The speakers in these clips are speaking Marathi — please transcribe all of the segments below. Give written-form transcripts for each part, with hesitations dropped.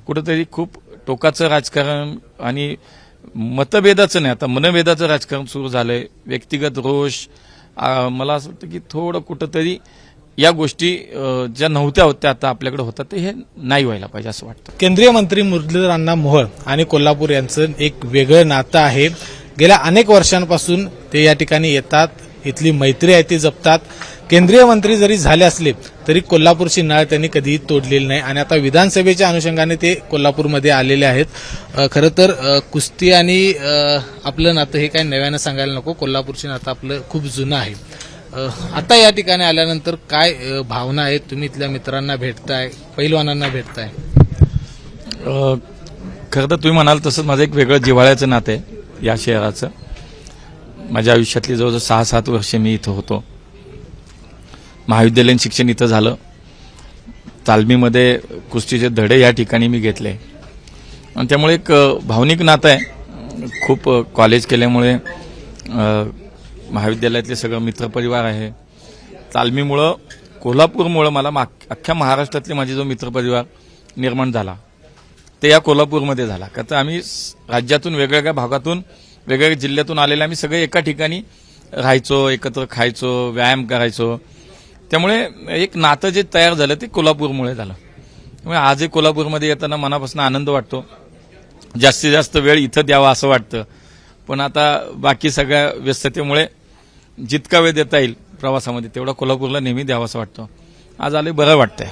कुठेतरी खूप टोकाचं राजकारण आणि मतभेदाचं नाही, आता मनभेदाचं राजकारण सुरू झालंय. व्यक्तिगत रोष, मला असं वाटतं की थोडं कुठंतरी या गोष्टी ज्या नव्हत्या होत्या आता आपल्याकडे होतात ते हे नाही व्हायला पाहिजे असं वाटतं. केंद्रीय मंत्री मुरलीधर अण्णा मोहोळ आणि कोल्हापूर यांचं एक वेगळं नातं आहे. गेल्या अनेक वर्षांपासून ते या ठिकाणी येतात, इथली मैत्री आहे ती जपतात. केंद्रीय मंत्री जरी झाले असले तरी कोल्हापूरची नाळ त्यांनी कधीही तोडलेली नाही आणि आता विधानसभेच्या अनुषंगाने ते कोल्हापूरमध्ये आलेले आहेत. खरं तर कुस्ती आणि आपलं नातं हे काय नव्यानं सांगायला नको, कोल्हापूरचे नातं आपलं खूप जुनं आहे. आता या ठिकाणी आल्यानंतर काय भावना आहेत? तुम्ही इथल्या मित्रांना भेटताय, पैलवानांना भेटताय? खरं तर तुम्ही म्हणाल तसंच माझं एक वेगळं जिव्हाळ्याचं नातं आहे या शहराचं. माझ्या आयुष्यातली जवळजवळ 6-7 वर्ष मी इथं होतो. महाविद्यालयीन शिक्षण इथं झालं. तालमीमध्ये कुस्तीचे धडे या ठिकाणी मी घेतले आणि त्यामुळे एक भावनिक नातं आहे. खूप कॉलेज केल्यामुळे महाविद्यालयातले सगळं मित्रपरिवार आहे. तालमीमुळं, कोल्हापूरमुळं मला अख्ख्या महाराष्ट्रातले माझे जो मित्रपरिवार निर्माण झाला ते या कोल्हापूरमध्ये झाला. का तर आम्ही राज्यातून वेगवेगळ्या भागातून वेगवेगळ्या जिल्ह्यातून आलेले आम्ही सगळे एका ठिकाणी राहायचो, एकत्र खायचो, व्यायाम करायचो. त्यामुळे एक नातं जे तयार झालं ते कोल्हापूरमुळे झालं. त्यामुळे आजही कोल्हापूरमध्ये येताना मनापासून आनंद वाटतो. जास्तीत जास्त वेळ इथं द्यावा असं वाटतं, पण आता बाकी सगळ्या व्यस्ततेमुळे जितका वेळ देता येईल प्रवासामध्ये तेवढा कोल्हापूरला नेहमी द्यावा असं वाटतं. आज आले बरं वाटतंय.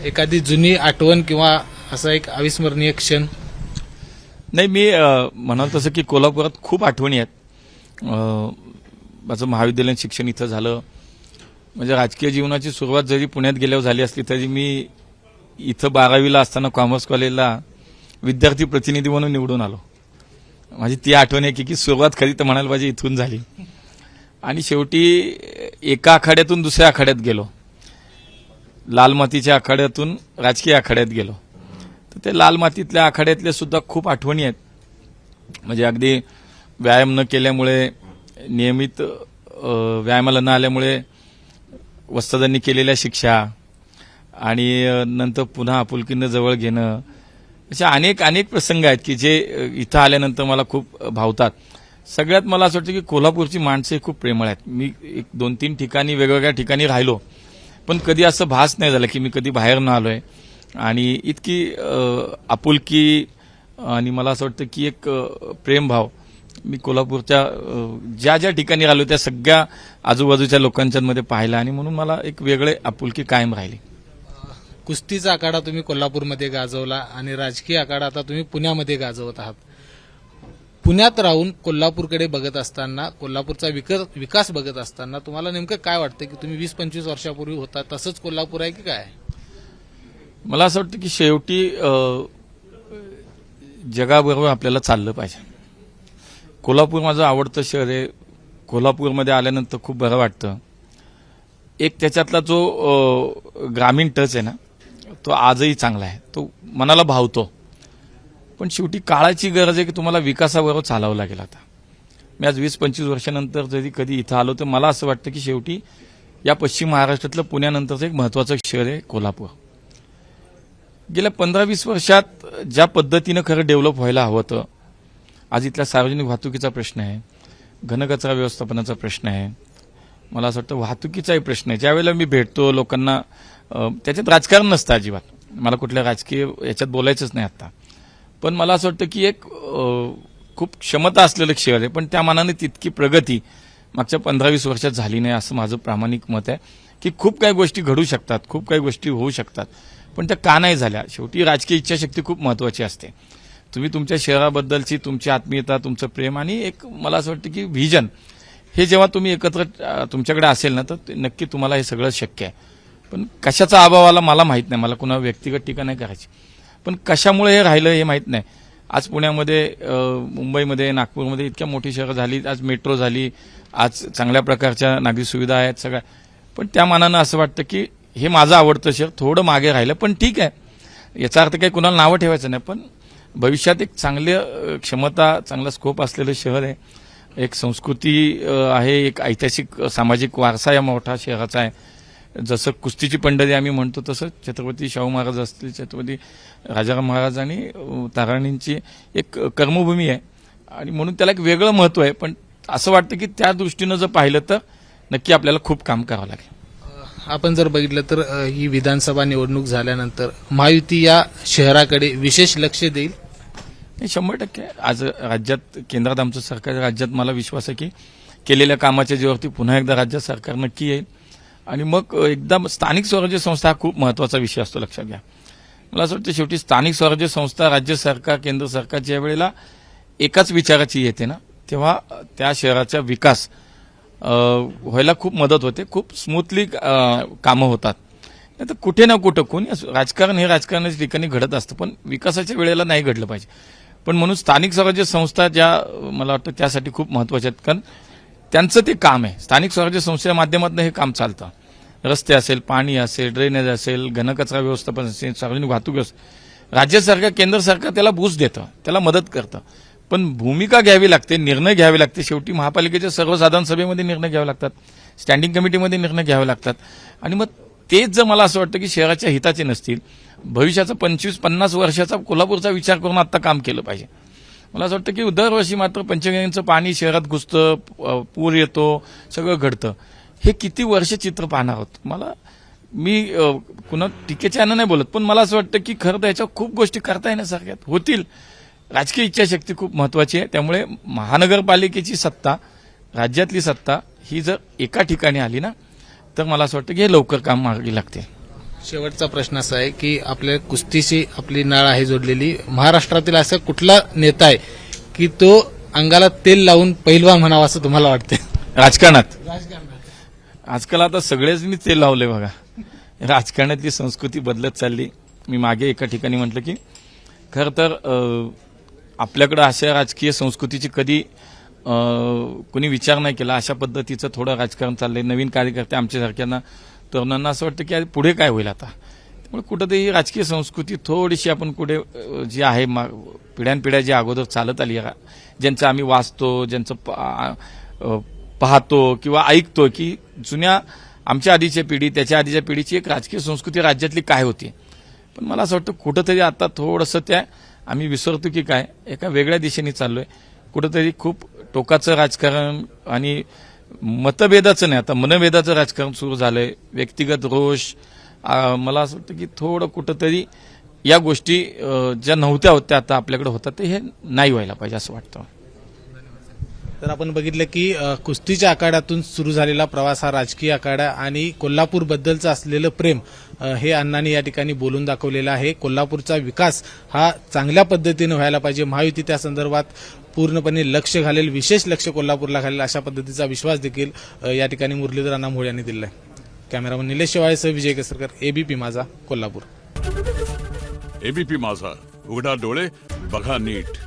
एखादी जुनी आठवण किंवा असा एक अविस्मरणीय क्षण? नाही, मी म्हणाल तसं की कोल्हापुरात खूप आठवणी आहेत. माझं महाविद्यालयीन शिक्षण इथं झालं. म्हणजे राजकीय जीवनाची सुरुवात जरी पुण्यात गेल्यावर झाली असली तरी मी इथं 12वीला असताना कॉमर्स कॉलेजला विद्यार्थी प्रतिनिधी म्हणून निवडून आलो. माझी ती आठवण आहे की सुरुवात खरी तर म्हणायला पाहिजे इथून झाली आणि शेवटी एका आखाड्यातून दुसऱ्या आखाड्यात गेलो. लाल मातीच्या आखाड्यातून राजकीय आखाड्यात गेलो. तर ते लाल मातीतल्या आखाड्यातल्या सुद्धा खूप आठवणी आहेत. म्हणजे अगदी व्यायाम न केल्यामुळे, नियमित व्यायामाला न आल्यामुळे वस्तादांनी केलेल्या शिक्षा आणि नंतर पुन्हा आपुलकीनं जवळ घेणं, असे अनेक अनेक प्रसंग आहेत की जे इथं आल्यानंतर मला खूप भावतात. सगळ्यात मला असं वाटतं की कोल्हापूरची माणसं खूप प्रेमळ आहेत. मी 1-2-3 ठिकाणी वेगवेगळ्या ठिकाणी राहिलो, पण कधी असं भास नाही झालं की मी कधी बाहेर न आलोय. आणि इतकी आपुलकी आणि मला असं वाटतं की एक प्रेमभाव मी कोल्हापूरच्या ज्या ज्या ठिकाणी राहिलो त्या सगळ्या आजूबाजूच्या लोकांच्यामध्ये पाहिला आणि म्हणून मला एक वेगळे आपुलकी कायम राहिली. कुस्तीचा आखाडा तुम्ही कोल्हापूरमध्ये गाजवला आणि राजकीय आखाडा आता तुम्ही पुण्यामध्ये गाजवत आहात. पुण्यात राहून कोल्हापूरकडे बघत असताना, कोल्हापूरचा विकास बघत असताना तुम्हाला नेमकं काय वाटतं की तुम्ही 20-25 वर्षापूर्वी होता तसंच कोल्हापूर आहे की काय? मला असं वाटतं की शेवटी जगाबरोबर आपल्याला चाललं पाहिजे. कोल्हापूर माझं आवडतं शहर आहे. कोल्हापूरमध्ये आल्यानंतर खूप बरं वाटतं. एक त्याच्यातला जो ग्रामीण टच आहे ना तो आजही चांगला आहे, तो मनाला भावतो. पण शेवटी काळाची गरज आहे की तुम्हाला विकासाबरोबर चालावं लागेल. आता मी आज 20-25 वर्षानंतर जरी कधी इथं आलो तर मला असं वाटतं की शेवटी या पश्चिम महाराष्ट्रातलं पुण्यानंतरचं एक महत्वाचं शहर आहे कोल्हापूर. गेल्या 15-20 वर्षात ज्या पद्धतीनं खरं डेव्हलप व्हायला हवं होतं, आज इथल्या सार्वजनिक वाहतुकीचा प्रश्न आहे, घनकचरा व्यवस्थापनाचा प्रश्न आहे, मला असं वाटतं वाहतुकीचाही प्रश्न आहे. ज्यावेळेला मी भेटतो लोकांना, त्याच्यात राजकारण नसतं अजिबात, मला कुठल्या राजकीय याच्यात बोलायचंच नाही आता, पण मला असं वाटतं की एक खूप क्षमता असलेलं शहर आहे, पण त्या मानाने तितकी प्रगती मागच्या 15-20 वर्षात झाली नाही असं माझं प्रामाणिक मत आहे. की खूप काही गोष्टी घडू शकतात, खूप काही गोष्टी होऊ शकतात, पण त्या का नाही झाल्या? शेवटी राजकीय इच्छाशक्ती खूप महत्वाची असते. तुम्ही तुमच्या शहराबद्दलची तुमची आत्मीयता, तुमचं प्रेम आणि एक मला असं वाटतं की व्हिजन हे जेव्हा तुम्ही एकत्र तुमच्याकडे असेल ना तर नक्की तुम्हाला हे सगळं शक्य आहे. पण कशाचा अभाव आला मला माहित नाही, मला कुणा व्यक्तिगत टीका नाही करायची, पण कशामुळे हे राहिलं हे माहित नाही. आज पुण्यामध्ये, मुंबईमध्ये, नागपूरमध्ये इतक्या मोठी शहरं झाली, आज मेट्रो झाली, आज चांगल्या प्रकारच्या नागरी सुविधा आहेत सगळ्या, पण त्या मानानं असं वाटतं की हे माझं आवडतं शहर थोडं मागे राहिलं. पण ठीक आहे, याचा अर्थ काही कुणाला नावं ठेवायचं नाही, पण भविष्यात एक चांगली क्षमता, चांगला स्कोप असलेलं शहर आहे. एक संस्कृती आहे, एक ऐतिहासिक सामाजिक वारसा या मोठा शहराचा आहे. जसं कुस्तीची पंढरी आम्ही म्हणतो तसं छत्रपती शाहू महाराज असतील, छत्रपती राजाराम महाराज आणि ताराणींची एक कर्मभूमी आहे आणि म्हणून त्याला एक वेगळं महत्व आहे. पण असं वाटतं की त्या दृष्टीनं जर पाहिलं तर नक्की आपल्याला खूप काम करावं लागेल. आपण जर बघितलं तर ही विधानसभा निवडणूक झाल्यानंतर महायुती या शहराकडे विशेष लक्ष देईल. नाही, 100% आज राज्यात केंद्रात आमचं सरकार, राज्यात मला विश्वास आहे की केलेल्या कामाच्या जीवावरती पुन्हा एकदा राज्य सरकार नक्की येईल आणि मग एकदा स्थानिक स्वराज्य संस्था हा खूप महत्वाचा विषय असतो, लक्षात घ्या. मला असं वाटतं शेवटी स्थानिक स्वराज्य संस्था राज्य सरकार केंद्र सरकारच्या वेळेला एकाच विचाराची येते ना, तेव्हा त्या शहराचा विकास व्हायला खूप मदत होते, खूप स्मूथली कामं होतात. नाही तर कुठे ना कुठं कोणी राजकारण हे राजकारणाच्या ठिकाणी घडत असतं, पण विकासाच्या वेळेला नाही घडलं पाहिजे. पण म्हणून स्थानिक स्वराज्य संस्था ज्या मला वाटतं त्यासाठी खूप महत्वाच्या आहेत, कारण त्यांचं ते काम आहे. स्थानिक स्वराज्य संस्थेच्या माध्यमातून हे काम चालतं. रस्ते असेल, पाणी असेल, ड्रेनेज असेल, घनकचरा व्यवस्थापन असेल, सार्वजनिक वाहतूक व्यवस्था, राज्य सरकार केंद्र सरकार त्याला बूस्ट देतं, त्याला मदत करतं. पण भूमिका घ्यावी लागते, निर्णय घ्यावे लागते. शेवटी महापालिकेच्या सर्वसाधारण सभेमध्ये निर्णय घ्यावे लागतात, स्टँडिंग कमिटीमध्ये निर्णय घ्यावे लागतात. आणि मग तेच जर मला असं वाटतं की शहराच्या हिताचे नसतील, भविष्याचा 25-50 वर्षाचा कोल्हापूरचा विचार करून आता काम केलं पाहिजे. मला असं वाटतं की दरवर्षी मात्र पंचगंगांचं पाणी शहरात घुसतं, पूर येतो, सगळं घडतं. हे किती वर्ष चित्र पाहणार आहोत. मी कुणा टीकेच्या यानं नाही बोलत, पण मला असं वाटतं की खरं तर याच्यावर खूप गोष्टी करता येण्यासारख्यात होतील. राजकीय इच्छाशक्ती खूप महत्वाची आहे. त्यामुळे महानगरपालिकेची सत्ता, राज्यातली सत्ता ही जर एका ठिकाणी आली ना, तर मला असं वाटतं की हे लवकर काम मार्गी लागते. शेवटचा प्रश्न असा आहे की आपल्या कुस्तीशी आपली नाळ आहे जोडलेली, महाराष्ट्रातील असा कुठला नेता आहे की तो अंगाला तेल लावून पहिलवान म्हणावा असं तुम्हाला वाटतं? राजकारणात आजकाल आता सगळेच तेल लावले बघा. राजकारणातली संस्कृती बदलत चालली. मी मागे एका ठिकाणी म्हटलं की खरं तर आपल्याकडे अशा राजकीय संस्कृतीची कधी कोणी विचार नाही केला. अशा पद्धतीचं थोडं राजकारण चाललंय. नवीन कार्यकर्ते आमच्यासारख्यांना तरुणांना असं वाटतं की पुढे काय होईल आता. त्यामुळे कुठंतरी ही राजकीय संस्कृती थोडीशी आपण कुठे जी आहे पिढ्यानपिढ्या जी अगोदर चालत आली, ज्यांचं आम्ही वाचतो, ज्यांचं पाहतो किंवा ऐकतो की जुन्या आमच्या आधीच्या पिढी, त्याच्या आधीच्या पिढीची एक राजकीय संस्कृती राज्यातली काय होती. पण मला असं वाटतं कुठंतरी आता थोडंसं त्या आम्ही विसरतो की काय एका वेगळ्या दिशेने चाललोय. कुठंतरी खूप टोकाचं राजकारण आणि मतभेदाचं नाही, आता मनभेदाचं राजकारण सुरू झालंय. व्यक्तिगत रोष, मला असं वाटतं की थोडं कुठंतरी या गोष्टी ज्या नव्हत्या होत्या आता आपल्याकडे होतात, ते हे नाही व्हायला पाहिजे असं वाटतं. तर आपण बघितलं की कुस्तीच्या आखाड्यातून सुरू झालेला प्रवास हा राजकीय आखाडा आणि कोल्हापूरबद्दलचं असलेलं प्रेम हे अण्णांनी या ठिकाणी बोलून दाखवलेलं आहे. कोल्हापूरचा विकास हा चांगल्या पद्धतीने व्हायला पाहिजे. महायुती त्या संदर्भात पूर्णपणे लक्ष घालेल, विशेष लक्ष कोल्हापूरला घालेल अशा पद्धतीचा विश्वास देखील या ठिकाणी मुरलीधर अण्णा मोहोळ यांनी दिला आहे. कॅमेरामन निलेश शेवाळेसह विजय केसरकर, एबीपी माझा, कोल्हापूर. एबीपी माझा, उघडा डोळे बघा नीट.